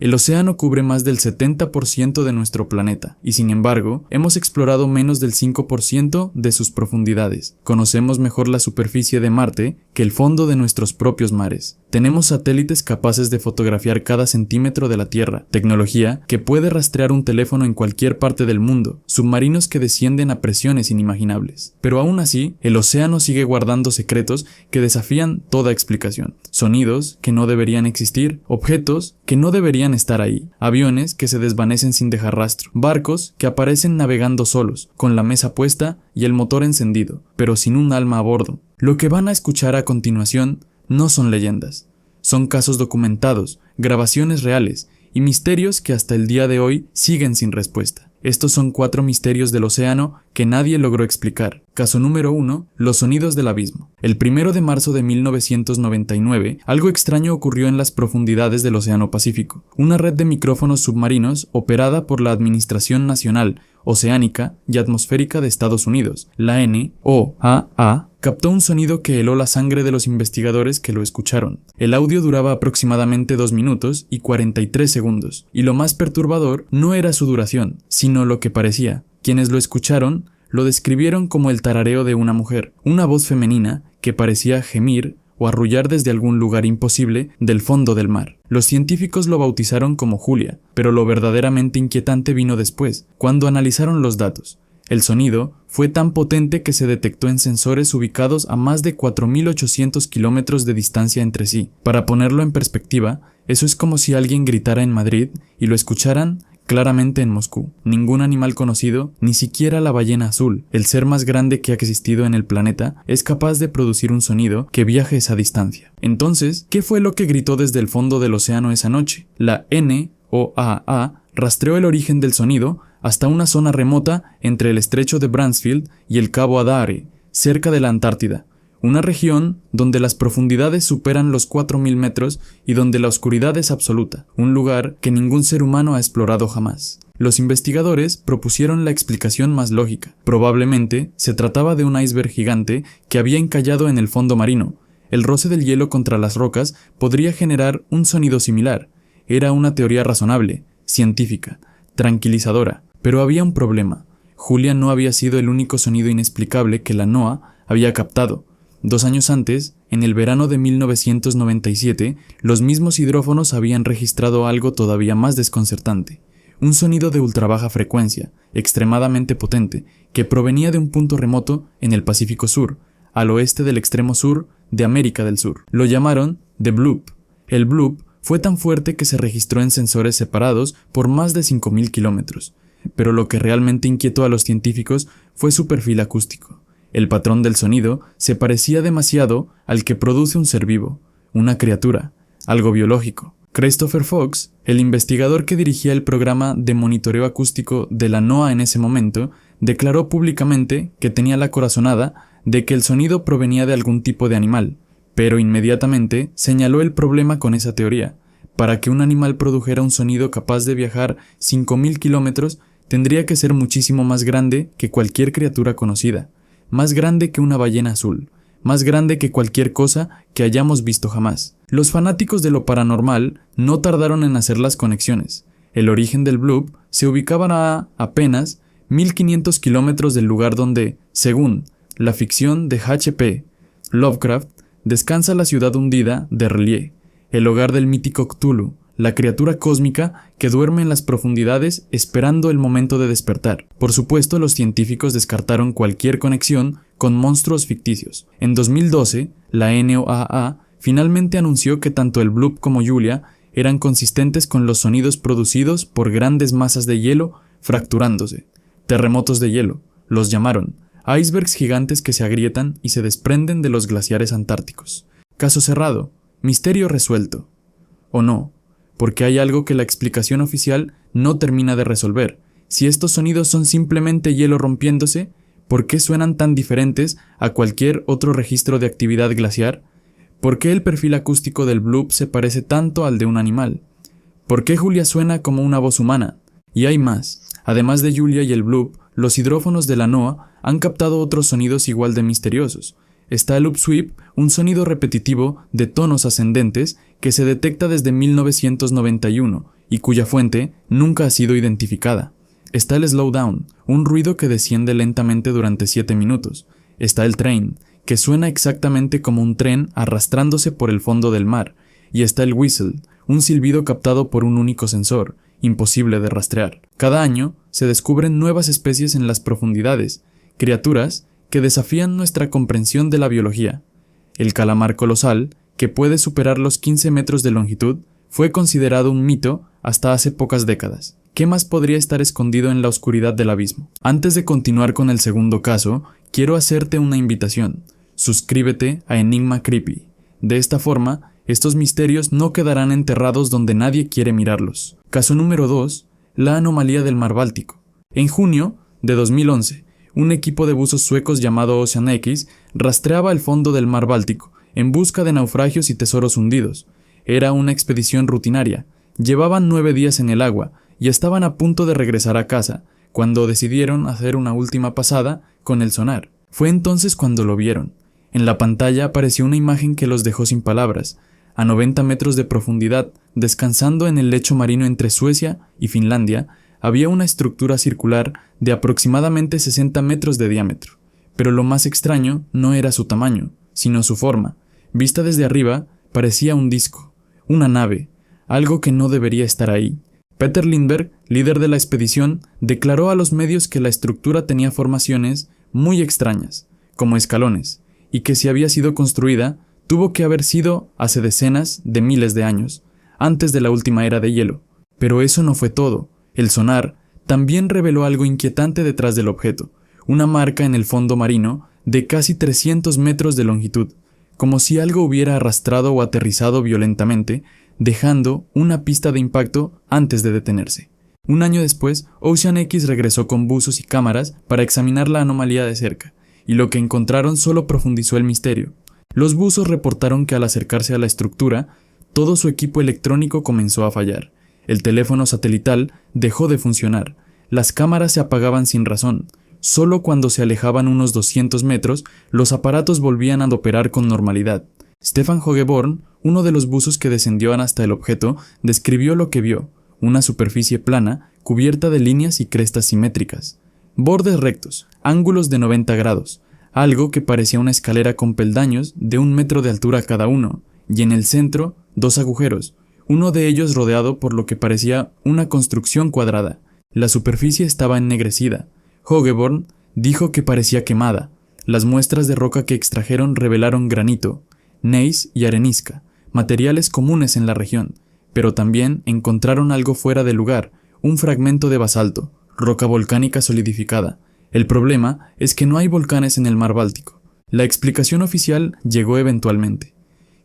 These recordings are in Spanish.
El océano cubre más del 70% de nuestro planeta, y sin embargo, hemos explorado menos del 5% de sus profundidades. Conocemos mejor la superficie de Marte que el fondo de nuestros propios mares. Tenemos satélites capaces de fotografiar cada centímetro de la Tierra, tecnología que puede rastrear un teléfono en cualquier parte del mundo, submarinos que descienden a presiones inimaginables. Pero aún así, el océano sigue guardando secretos que desafían toda explicación. Sonidos que no deberían existir, objetos que no deberían estar ahí, aviones que se desvanecen sin dejar rastro, barcos que aparecen navegando solos, con la mesa puesta y el motor encendido, pero sin un alma a bordo. Lo que van a escuchar a continuación no son leyendas, son casos documentados, grabaciones reales y misterios que hasta el día de hoy siguen sin respuesta. Estos son 4 misterios del océano que nadie logró explicar. Caso número 1, los sonidos del abismo. El 1 de marzo de 1999, algo extraño ocurrió en las profundidades del Océano Pacífico. Una red de micrófonos submarinos operada por la Administración Nacional Oceánica y Atmosférica de Estados Unidos, la NOAA, captó un sonido que heló la sangre de los investigadores que lo escucharon. El audio duraba aproximadamente 2 minutos y 43 segundos, y lo más perturbador no era su duración, sino lo que parecía. Quienes lo escucharon lo describieron como el tarareo de una mujer, una voz femenina que parecía gemir o arrullar desde algún lugar imposible del fondo del mar. Los científicos lo bautizaron como Julia, pero lo verdaderamente inquietante vino después, cuando analizaron los datos. El sonido fue tan potente que se detectó en sensores ubicados a más de 4.800 kilómetros de distancia entre sí. Para ponerlo en perspectiva, eso es como si alguien gritara en Madrid y lo escucharan claramente en Moscú. Ningún animal conocido, ni siquiera la ballena azul, el ser más grande que ha existido en el planeta, es capaz de producir un sonido que viaje esa distancia. Entonces, ¿qué fue lo que gritó desde el fondo del océano esa noche? La NOAA rastreó el origen del sonido hasta una zona remota entre el estrecho de Bransfield y el cabo Adare, cerca de la Antártida, una región donde las profundidades superan los 4.000 metros y donde la oscuridad es absoluta, un lugar que ningún ser humano ha explorado jamás. Los investigadores propusieron la explicación más lógica. Probablemente se trataba de un iceberg gigante que había encallado en el fondo marino. El roce del hielo contra las rocas podría generar un sonido similar. Era una teoría razonable, científica, tranquilizadora, pero había un problema. Julia no había sido el único sonido inexplicable que la NOAA había captado. 2 años antes, en el verano de 1997, los mismos hidrófonos habían registrado algo todavía más desconcertante. Un sonido de ultrabaja frecuencia, extremadamente potente, que provenía de un punto remoto en el Pacífico Sur, al oeste del extremo sur de América del Sur. Lo llamaron The Bloop. El bloop fue tan fuerte que se registró en sensores separados por más de 5.000 kilómetros. Pero lo que realmente inquietó a los científicos fue su perfil acústico. El patrón del sonido se parecía demasiado al que produce un ser vivo, una criatura, algo biológico. Christopher Fox, el investigador que dirigía el programa de monitoreo acústico de la NOAA en ese momento, declaró públicamente que tenía la corazonada de que el sonido provenía de algún tipo de animal, pero inmediatamente señaló el problema con esa teoría. Para que un animal produjera un sonido capaz de viajar 5.000 kilómetros, tendría que ser muchísimo más grande que cualquier criatura conocida. Más grande que una ballena azul, más grande que cualquier cosa que hayamos visto jamás. Los fanáticos de lo paranormal no tardaron en hacer las conexiones. El origen del bloop se ubicaba a apenas 1.500 kilómetros del lugar donde, según la ficción de H.P. Lovecraft, descansa la ciudad hundida de R'lyeh, el hogar del mítico Cthulhu, la criatura cósmica que duerme en las profundidades esperando el momento de despertar. Por supuesto, los científicos descartaron cualquier conexión con monstruos ficticios. En 2012, la NOAA finalmente anunció que tanto el bloop como Julia eran consistentes con los sonidos producidos por grandes masas de hielo fracturándose. Terremotos de hielo, los llamaron, icebergs gigantes que se agrietan y se desprenden de los glaciares antárticos. Caso cerrado, misterio resuelto. ¿O no? Porque hay algo que la explicación oficial no termina de resolver. Si estos sonidos son simplemente hielo rompiéndose, ¿por qué suenan tan diferentes a cualquier otro registro de actividad glaciar? ¿Por qué el perfil acústico del bloop se parece tanto al de un animal? ¿Por qué Julia suena como una voz humana? Y hay más. Además de Julia y el bloop, los hidrófonos de la NOAA han captado otros sonidos igual de misteriosos. Está el upsweep, un sonido repetitivo de tonos ascendentes que se detecta desde 1991 y cuya fuente nunca ha sido identificada. Está el slowdown, un ruido que desciende lentamente durante 7 minutos. Está el train, que suena exactamente como un tren arrastrándose por el fondo del mar. Y está el whistle, un silbido captado por un único sensor, imposible de rastrear. Cada año se descubren nuevas especies en las profundidades, criaturas que desafían nuestra comprensión de la biología. El calamar colosal, que puede superar los 15 metros de longitud, fue considerado un mito hasta hace pocas décadas. ¿Qué más podría estar escondido en la oscuridad del abismo? Antes de continuar con el segundo caso, quiero hacerte una invitación. Suscríbete a Enigma Creepy. De esta forma, estos misterios no quedarán enterrados donde nadie quiere mirarlos. Caso número 2. La anomalía del mar Báltico. En junio de 2011, un equipo de buzos suecos llamado Ocean X rastreaba el fondo del mar Báltico en busca de naufragios y tesoros hundidos. Era una expedición rutinaria. Llevaban 9 días en el agua y estaban a punto de regresar a casa, cuando decidieron hacer una última pasada con el sonar. Fue entonces cuando lo vieron. En la pantalla apareció una imagen que los dejó sin palabras. A 90 metros de profundidad, descansando en el lecho marino entre Suecia y Finlandia, había una estructura circular de aproximadamente 60 metros de diámetro. Pero lo más extraño no era su tamaño, sino su forma. Vista desde arriba, parecía un disco, una nave, algo que no debería estar ahí. Peter Lindbergh, líder de la expedición, declaró a los medios que la estructura tenía formaciones muy extrañas, como escalones, y que si había sido construida, tuvo que haber sido hace decenas de miles de años, antes de la última era de hielo. Pero eso no fue todo. El sonar también reveló algo inquietante detrás del objeto, una marca en el fondo marino de casi 300 metros de longitud, como si algo hubiera arrastrado o aterrizado violentamente, dejando una pista de impacto antes de detenerse. Un año después, Ocean X regresó con buzos y cámaras para examinar la anomalía de cerca, y lo que encontraron solo profundizó el misterio. Los buzos reportaron que al acercarse a la estructura, todo su equipo electrónico comenzó a fallar. El teléfono satelital dejó de funcionar. Las cámaras se apagaban sin razón. Solo cuando se alejaban unos 200 metros, los aparatos volvían a operar con normalidad. Stefan Hogeborn, uno de los buzos que descendieron hasta el objeto, describió lo que vio: una superficie plana, cubierta de líneas y crestas simétricas, bordes rectos, ángulos de 90 grados, algo que parecía una escalera con peldaños de 1 metro de altura cada uno, y en el centro, 2 agujeros, uno de ellos rodeado por lo que parecía una construcción cuadrada. La superficie estaba ennegrecida. Hogeborn dijo que parecía quemada. Las muestras de roca que extrajeron revelaron granito, gneiss y arenisca, materiales comunes en la región, pero también encontraron algo fuera de lugar, un fragmento de basalto, roca volcánica solidificada. El problema es que no hay volcanes en el mar Báltico. La explicación oficial llegó eventualmente.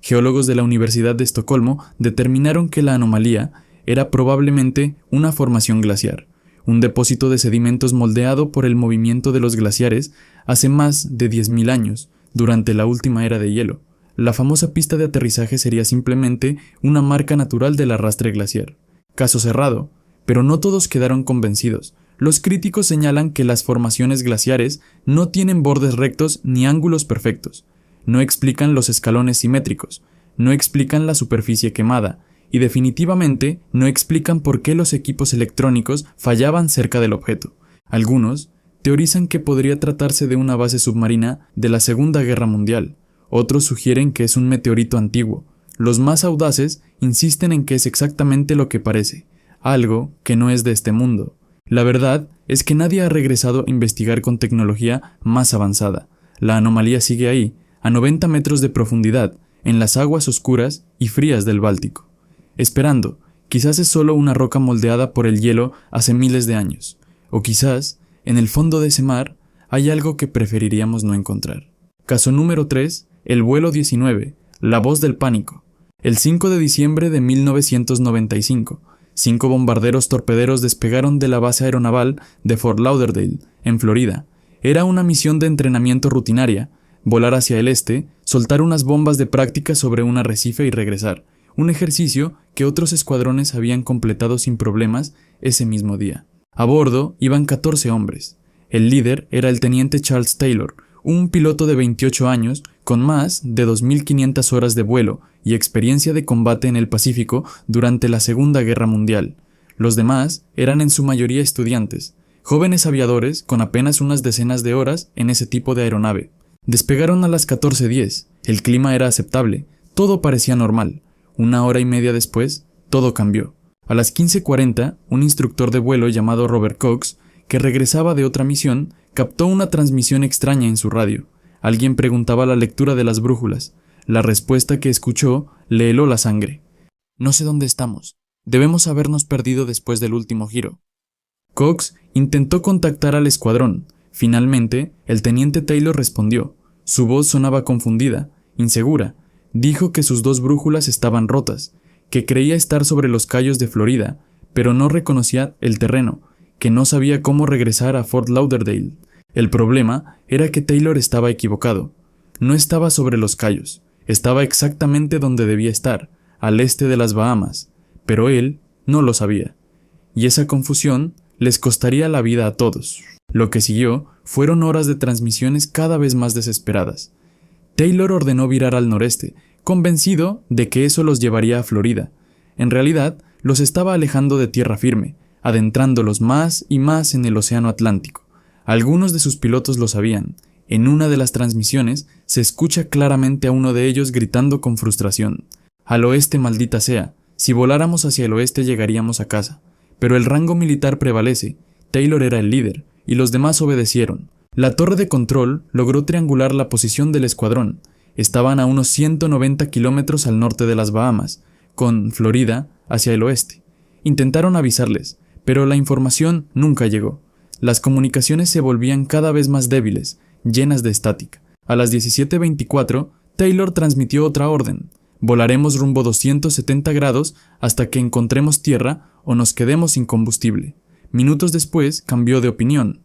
Geólogos de la Universidad de Estocolmo determinaron que la anomalía era probablemente una formación glaciar, un depósito de sedimentos moldeado por el movimiento de los glaciares hace más de 10.000 años, durante la última era de hielo. La famosa pista de aterrizaje sería simplemente una marca natural del arrastre glaciar. Caso cerrado, pero no todos quedaron convencidos. Los críticos señalan que las formaciones glaciares no tienen bordes rectos ni ángulos perfectos, no explican los escalones simétricos, no explican la superficie quemada, y definitivamente no explican por qué los equipos electrónicos fallaban cerca del objeto. Algunos teorizan que podría tratarse de una base submarina de la Segunda Guerra Mundial. Otros sugieren que es un meteorito antiguo. Los más audaces insisten en que es exactamente lo que parece, algo que no es de este mundo. La verdad es que nadie ha regresado a investigar con tecnología más avanzada. La anomalía sigue ahí, a 90 metros de profundidad, en las aguas oscuras y frías del Báltico. Esperando, quizás es solo una roca moldeada por el hielo hace miles de años. O quizás, en el fondo de ese mar, hay algo que preferiríamos no encontrar. Caso número 3. El vuelo 19, la voz del pánico. El 5 de diciembre de 1995, 5 bombarderos torpederos despegaron de la base aeronaval de Fort Lauderdale, en Florida. Era una misión de entrenamiento rutinaria: volar hacia el este, soltar unas bombas de práctica sobre un arrecife y regresar. Un ejercicio que otros escuadrones habían completado sin problemas ese mismo día. A bordo iban 14 hombres. El líder era el teniente Charles Taylor, un piloto de 28 años con más de 2.500 horas de vuelo y experiencia de combate en el Pacífico durante la Segunda Guerra Mundial. Los demás eran en su mayoría estudiantes, jóvenes aviadores con apenas unas decenas de horas en ese tipo de aeronave. Despegaron a las 14:10, el clima era aceptable, todo parecía normal. Una hora y media después, todo cambió. A las 15:40, un instructor de vuelo llamado Robert Cox, que regresaba de otra misión, captó una transmisión extraña en su radio. Alguien preguntaba la lectura de las brújulas. La respuesta que escuchó le heló la sangre. «No sé dónde estamos. Debemos habernos perdido después del último giro». Cox intentó contactar al escuadrón. Finalmente, el teniente Taylor respondió. Su voz sonaba confundida, insegura. Dijo que sus 2 brújulas estaban rotas, que creía estar sobre los cayos de Florida, pero no reconocía el terreno, que no sabía cómo regresar a Fort Lauderdale. El problema era que Taylor estaba equivocado. No estaba sobre los cayos, estaba exactamente donde debía estar, al este de las Bahamas, pero él no lo sabía. Y esa confusión les costaría la vida a todos. Lo que siguió fueron horas de transmisiones cada vez más desesperadas. Taylor ordenó virar al noreste, convencido de que eso los llevaría a Florida. En realidad, los estaba alejando de tierra firme, adentrándolos más y más en el océano Atlántico. Algunos de sus pilotos lo sabían. En una de las transmisiones se escucha claramente a uno de ellos gritando con frustración: «Al oeste, maldita sea, si voláramos hacia el oeste llegaríamos a casa». Pero el rango militar prevalece. Taylor era el líder, y los demás obedecieron. La torre de control logró triangular la posición del escuadrón. Estaban a unos 190 kilómetros al norte de las Bahamas, con Florida hacia el oeste. Intentaron avisarles, pero la información nunca llegó. Las comunicaciones se volvían cada vez más débiles, llenas de estática. A las 17:24, Taylor transmitió otra orden: «Volaremos rumbo 270 grados hasta que encontremos tierra o nos quedemos sin combustible». Minutos después cambió de opinión.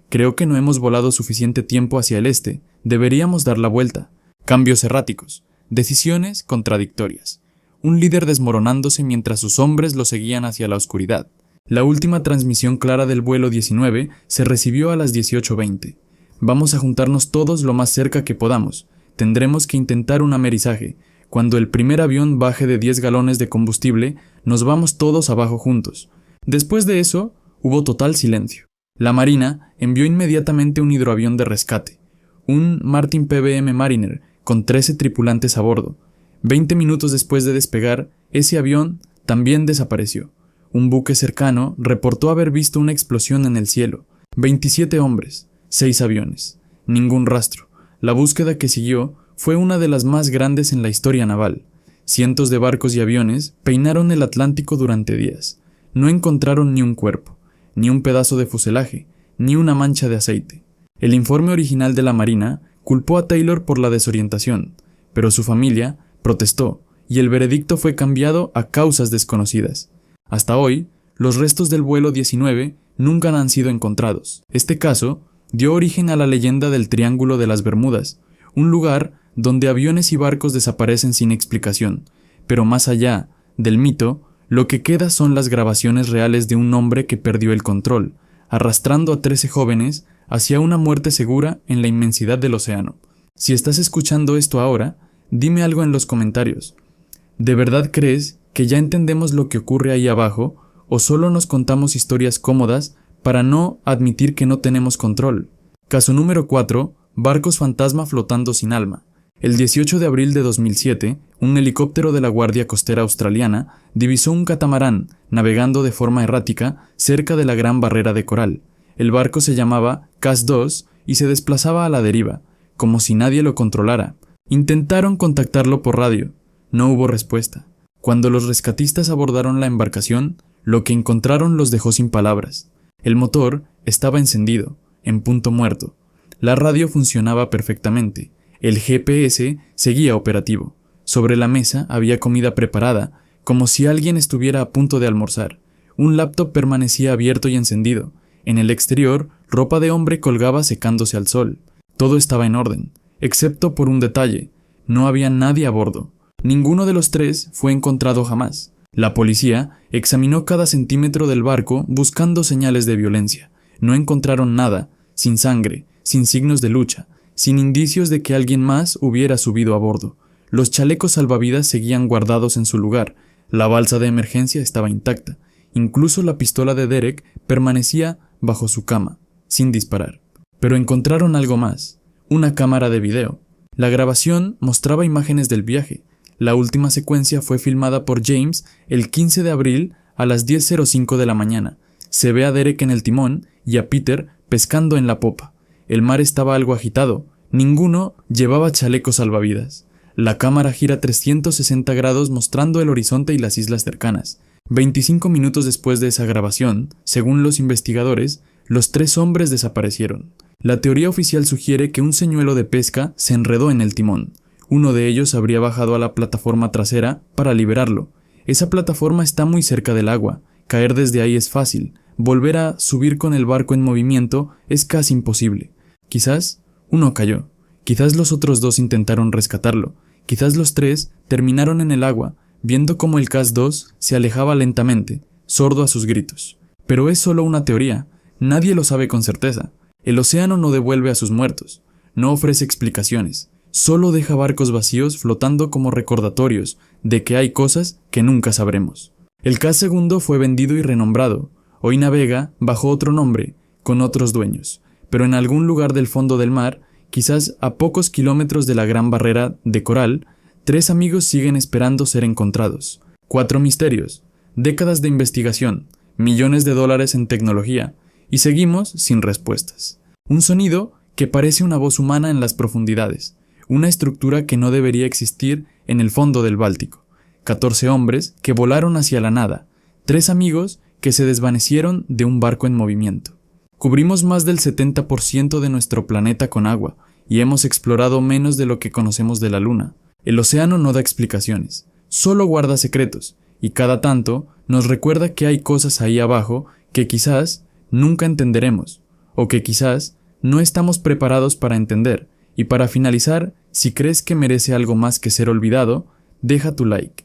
«Creo que no hemos volado suficiente tiempo hacia el este, deberíamos dar la vuelta». Cambios erráticos, decisiones contradictorias. Un líder desmoronándose mientras sus hombres lo seguían hacia la oscuridad. La última transmisión clara del vuelo 19 se recibió a las 18:20. «Vamos a juntarnos todos lo más cerca que podamos. Tendremos que intentar un amerizaje. Cuando el primer avión baje de 10 galones de combustible, nos vamos todos abajo juntos». Después de eso, hubo total silencio. La Marina envió inmediatamente un hidroavión de rescate, un Martin PBM Mariner, con 13 tripulantes a bordo. 20 minutos después de despegar, ese avión también desapareció. Un buque cercano reportó haber visto una explosión en el cielo. 27 hombres, 6 aviones. Ningún rastro. La búsqueda que siguió fue una de las más grandes en la historia naval. Cientos de barcos y aviones peinaron el Atlántico durante días. No encontraron ni un cuerpo, ni un pedazo de fuselaje, ni una mancha de aceite. El informe original de la Marina culpó a Taylor por la desorientación, pero su familia protestó y el veredicto fue cambiado a causas desconocidas. Hasta hoy, los restos del vuelo 19 nunca han sido encontrados. Este caso dio origen a la leyenda del Triángulo de las Bermudas, un lugar donde aviones y barcos desaparecen sin explicación. Pero más allá del mito, lo que queda son las grabaciones reales de un hombre que perdió el control, arrastrando a 13 jóvenes hacia una muerte segura en la inmensidad del océano. Si estás escuchando esto ahora, dime algo en los comentarios. ¿De verdad crees que ya entendemos lo que ocurre ahí abajo, o solo nos contamos historias cómodas para no admitir que no tenemos control? Caso número 4. Barcos fantasma flotando sin alma. El 18 de abril de 2007, un helicóptero de la Guardia Costera Australiana divisó un catamarán navegando de forma errática cerca de la Gran Barrera de Coral. El barco se llamaba Cas-2 y se desplazaba a la deriva, como si nadie lo controlara. Intentaron contactarlo por radio. No hubo respuesta. Cuando los rescatistas abordaron la embarcación, lo que encontraron los dejó sin palabras. El motor estaba encendido, en punto muerto. La radio funcionaba perfectamente. El GPS seguía operativo. Sobre la mesa había comida preparada, como si alguien estuviera a punto de almorzar. Un laptop permanecía abierto y encendido. En el exterior, ropa de hombre colgaba secándose al sol. Todo estaba en orden, excepto por un detalle. No había nadie a bordo. Ninguno de los 3 fue encontrado jamás. La policía examinó cada centímetro del barco buscando señales de violencia. No encontraron nada, sin sangre, sin signos de lucha, sin indicios de que alguien más hubiera subido a bordo. Los chalecos salvavidas seguían guardados en su lugar, la balsa de emergencia estaba intacta, incluso la pistola de Derek permanecía bajo su cama, sin disparar. Pero encontraron algo más, una cámara de video. La grabación mostraba imágenes del viaje. La última secuencia fue filmada por James el 15 de abril a las 10:05 de la mañana. Se ve a Derek en el timón y a Peter pescando en la popa. El mar estaba algo agitado. Ninguno llevaba chalecos salvavidas. La cámara gira 360 grados mostrando el horizonte y las islas cercanas. 25 minutos después de esa grabación, según los investigadores, los 3 hombres desaparecieron. La teoría oficial sugiere que un señuelo de pesca se enredó en el timón. Uno de ellos habría bajado a la plataforma trasera para liberarlo. Esa plataforma está muy cerca del agua. Caer desde ahí es fácil. Volver a subir con el barco en movimiento es casi imposible. Quizás uno cayó. Quizás los otros 2 intentaron rescatarlo. Quizás los 3 terminaron en el agua, viendo cómo el Cas-2 se alejaba lentamente, sordo a sus gritos. Pero es solo una teoría. Nadie lo sabe con certeza. El océano no devuelve a sus muertos. No ofrece explicaciones. Solo deja barcos vacíos flotando como recordatorios de que hay cosas que nunca sabremos. El Cas-2 fue vendido y renombrado. Hoy navega bajo otro nombre, con otros dueños. Pero en algún lugar del fondo del mar, quizás a pocos kilómetros de la gran barrera de coral, 3 amigos siguen esperando ser encontrados. 4 misterios, décadas de investigación, millones de dólares en tecnología, y seguimos sin respuestas. Un sonido que parece una voz humana en las profundidades, una estructura que no debería existir en el fondo del Báltico. 14 hombres que volaron hacia la nada, 3 amigos que se desvanecieron de un barco en movimiento. Cubrimos más del 70% de nuestro planeta con agua, y hemos explorado menos de lo que conocemos de la Luna. El océano no da explicaciones, solo guarda secretos, y cada tanto nos recuerda que hay cosas ahí abajo que quizás nunca entenderemos, o que quizás no estamos preparados para entender. Y para finalizar, si crees que merece algo más que ser olvidado, deja tu like.